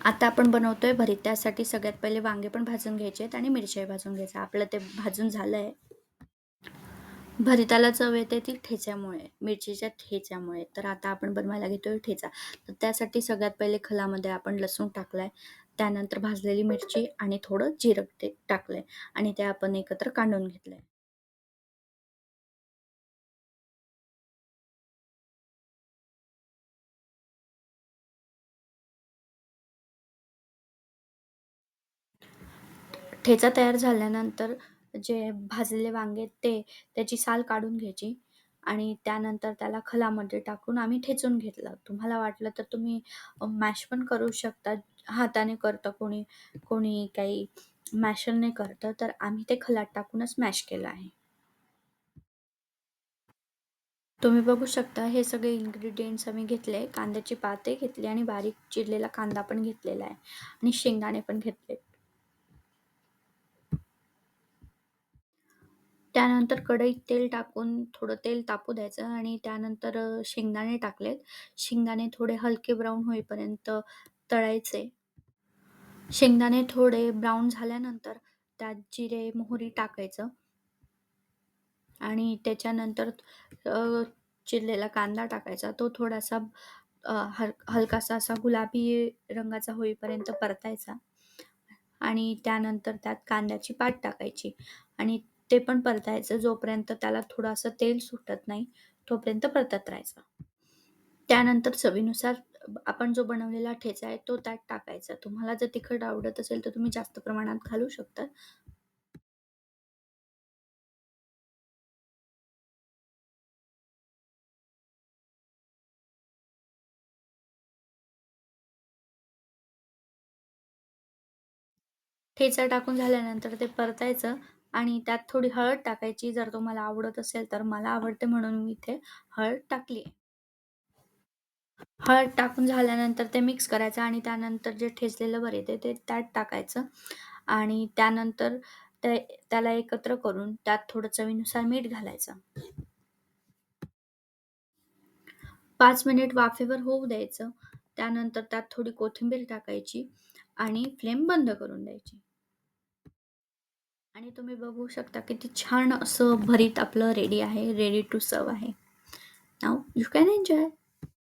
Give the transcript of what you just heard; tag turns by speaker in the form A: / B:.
A: आता आपण बनवतोय भरीत. त्यासाठी सगळ्यात पहिले वांगे पण भाजून घ्यायचे आहेत आणि मिरच्याही भाजून घ्यायच्या. आपलं ते भाजून झालंय. भरिताला चव येते ती ठेच्यामुळे, मिरचीच्या ठेच्यामुळे. तर आता आपण बनवायला घेतोय ठेचा. तर त्यासाठी सगळ्यात पहिले खलामध्ये आपण लसूण टाकलाय. त्यानंतर भाजलेली मिरची आणि थोडं जिरं ते टाकलंय आणि ते आपण एकत्र कांडून घेतलंय. ठेचा तयार झाल्यानंतर जे भाजलेले वांगे ते त्याची साल काढून घ्यायची आणि त्यानंतर त्याला खलामध्ये टाकून आम्ही ठेचून घेतलं. तुम्हाला वाटलं तर तुम्ही मॅश पण करू शकता. हाताने करतं कोणी, कोणी काही मॅशरने करतं. तर आम्ही ते खलात टाकूनच मॅश केलं आहे. तुम्ही बघू शकता हे सगळे इन्ग्रीडियंट्स आम्ही घेतले. कांद्याची पाते घेतली आणि बारीक चिरलेला कांदा पण घेतलेला आहे आणि शेंगदाणे पण घेतले. त्यानंतर कढईत तेल टाकून थोडं तेल तापू द्यायचं आणि त्यानंतर शेंगदाणे टाकलेत. शेंगदाणे थोडे हलके ब्राऊन होईपर्यंत तळायचे. शेंगदाणे थोडे ब्राऊन झाल्यानंतर त्यात जिरे, मोहरी टाकायचं आणि त्याच्यानंतर अ, चिरलेला कांदा टाकायचा. तो थोडासा हलकासा असा गुलाबी रंगाचा होईपर्यंत परतायचा आणि त्यानंतर त्यात कांद्याची पात टाकायची आणि ते पण परतायचं जोपर्यंत त्याला थोडंसं तेल सुटत नाही, तोपर्यंत परतत राहायचं. त्यानंतर चवीनुसार आपण जो बनवलेला ठेचा आहे तो त्यात टाकायचा. तुम्हाला जर तिखट आवडत असेल तर तुम्ही जास्त प्रमाणात घालू शकता. ठेचा टाकून झाल्यानंतर ते परतायचं आणि त्यात थोडी हळद टाकायची जर तुम्हाला आवडत असेल तर. मला आवडते म्हणून मी इथे हळद टाकली आहे. हळद टाकून झाल्यानंतर ते मिक्स करायचं आणि त्यानंतर जे ठेचलेलं भरीत आहे ते त्यात टाकायचं आणि त्यानंतर ते त्याला एकत्र करून त्यात थोडं चवीनुसार मीठ घालायचं. 5 मिनिट वाफेवर होऊ द्यायचं. त्यानंतर त्यात थोडी कोथिंबीर टाकायची आणि फ्लेम बंद करून द्यायची. आणि तुम्ही बघू शकता किती छान असं भरीत आपलं रेडी आहे. रेडी टू सर्व्ह आहे. Now you can enjoy.